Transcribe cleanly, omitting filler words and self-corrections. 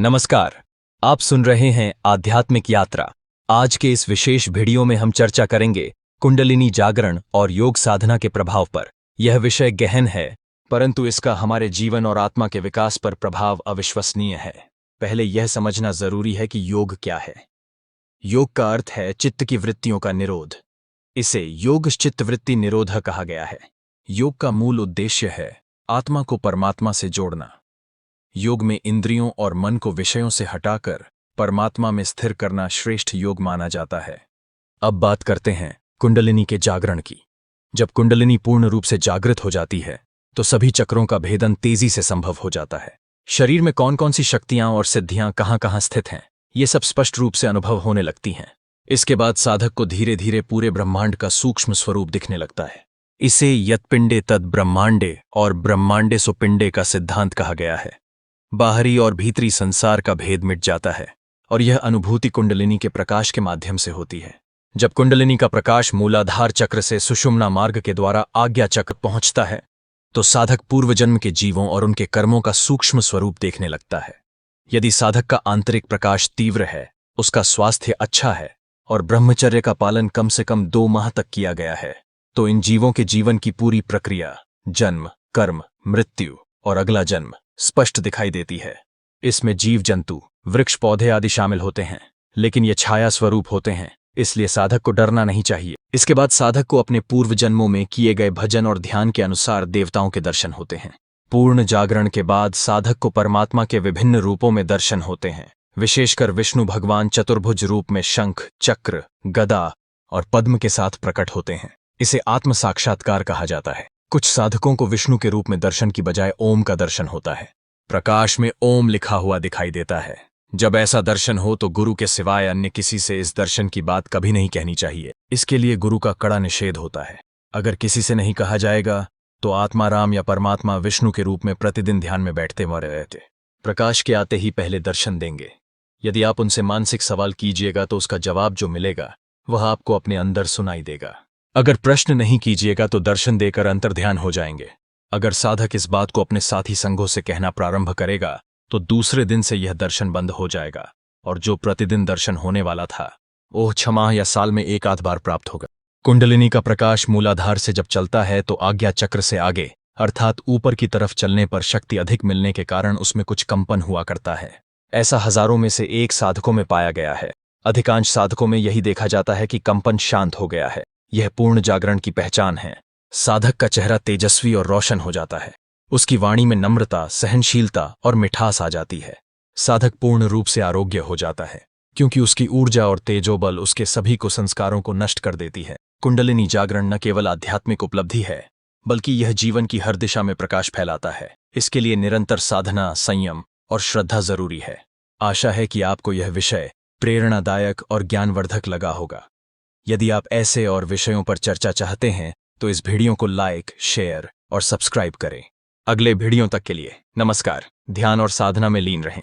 नमस्कार। आप सुन रहे हैं आध्यात्मिक यात्रा। आज के इस विशेष वीडियो में हम चर्चा करेंगे कुंडलिनी जागरण और योग साधना के प्रभाव पर। यह विषय गहन है, परंतु इसका हमारे जीवन और आत्मा के विकास पर प्रभाव अविश्वसनीय है। पहले यह समझना जरूरी है कि योग क्या है। योग का अर्थ है चित्त की वृत्तियों का निरोध। इसे योग चित्त वृत्ति निरोध कहा गया है। योग का मूल उद्देश्य है आत्मा को परमात्मा से जोड़ना। योग में इंद्रियों और मन को विषयों से हटाकर परमात्मा में स्थिर करना श्रेष्ठ योग माना जाता है। अब बात करते हैं कुंडलिनी के जागरण की। जब कुंडलिनी पूर्ण रूप से जागृत हो जाती है तो सभी चक्रों का भेदन तेजी से संभव हो जाता है। शरीर में कौन कौन सी शक्तियां और सिद्धियां कहां कहां स्थित हैं, ये सब स्पष्ट रूप से अनुभव होने लगती हैं। इसके बाद साधक को धीरे धीरे पूरे ब्रह्मांड का सूक्ष्म स्वरूप दिखने लगता है। इसे यत्पिंडे तद ब्रह्मांडे और ब्रह्मांडे सुपिंडे का सिद्धांत कहा गया है। बाहरी और भीतरी संसार का भेद मिट जाता है और यह अनुभूति कुंडलिनी के प्रकाश के माध्यम से होती है। जब कुंडलिनी का प्रकाश मूलाधार चक्र से सुषुम्ना मार्ग के द्वारा आज्ञा चक्र पहुंचता है तो साधक पूर्व जन्म के जीवों और उनके कर्मों का सूक्ष्म स्वरूप देखने लगता है। यदि साधक का आंतरिक प्रकाश तीव्र है, उसका स्वास्थ्य अच्छा है और ब्रह्मचर्य का पालन कम से कम 2 माह तक किया गया है, तो इन जीवों के जीवन की पूरी प्रक्रिया, जन्म, कर्म, मृत्यु और अगला जन्म स्पष्ट दिखाई देती है। इसमें जीव जंतु, वृक्ष, पौधे आदि शामिल होते हैं, लेकिन ये छाया स्वरूप होते हैं, इसलिए साधक को डरना नहीं चाहिए। इसके बाद साधक को अपने पूर्व जन्मों में किए गए भजन और ध्यान के अनुसार देवताओं के दर्शन होते हैं। पूर्ण जागरण के बाद साधक को परमात्मा के विभिन्न रूपों में दर्शन होते हैं। विशेषकर विष्णु भगवान चतुर्भुज रूप में शंख, चक्र, गदा और पद्म के साथ प्रकट होते हैं। इसे आत्म साक्षात्कार कहा जाता है। कुछ साधकों को विष्णु के रूप में दर्शन की बजाय ओम का दर्शन होता है। प्रकाश में ओम लिखा हुआ दिखाई देता है। जब ऐसा दर्शन हो तो गुरु के सिवाय अन्य किसी से इस दर्शन की बात कभी नहीं कहनी चाहिए। इसके लिए गुरु का कड़ा निषेध होता है। अगर किसी से नहीं कहा जाएगा तो आत्मा राम या परमात्मा विष्णु के रूप में प्रतिदिन ध्यान में बैठते मरे रहते। प्रकाश के आते ही पहले दर्शन देंगे। यदि आप उनसे मानसिक सवाल कीजिएगा तो उसका जवाब जो मिलेगा वह आपको अपने अंदर सुनाई देगा। अगर प्रश्न नहीं कीजिएगा तो दर्शन देकर अंतर्ध्यान हो जाएंगे। अगर साधक इस बात को अपने साथी संघों से कहना प्रारंभ करेगा तो दूसरे दिन से यह दर्शन बंद हो जाएगा और जो प्रतिदिन दर्शन होने वाला था वह 6 माह या साल में 1 आध बार प्राप्त होगा। कुंडलिनी का प्रकाश मूलाधार से जब चलता है तो आज्ञा चक्र से आगे अर्थात ऊपर की तरफ चलने पर शक्ति अधिक मिलने के कारण उसमें कुछ कंपन हुआ करता है। ऐसा हजारों में से 1 साधकों में पाया गया है। अधिकांश साधकों में यही देखा जाता है कि कंपन शांत हो गया है। यह पूर्ण जागरण की पहचान है। साधक का चेहरा तेजस्वी और रोशन हो जाता है। उसकी वाणी में नम्रता, सहनशीलता और मिठास आ जाती है। साधक पूर्ण रूप से आरोग्य हो जाता है क्योंकि उसकी ऊर्जा और तेजोबल उसके सभी कुसंस्कारों को नष्ट कर देती है। कुंडलिनी जागरण न केवल आध्यात्मिक उपलब्धि है बल्कि यह जीवन की हर दिशा में प्रकाश फैलाता है। इसके लिए निरंतर साधना, संयम और श्रद्धा जरूरी है। आशा है कि आपको यह विषय प्रेरणादायक और ज्ञानवर्धक लगा होगा। यदि आप ऐसे और विषयों पर चर्चा चाहते हैं तो इस वीडियो को लाइक, शेयर और सब्सक्राइब करें। अगले वीडियो तक के लिए नमस्कार। ध्यान और साधना में लीन रहें।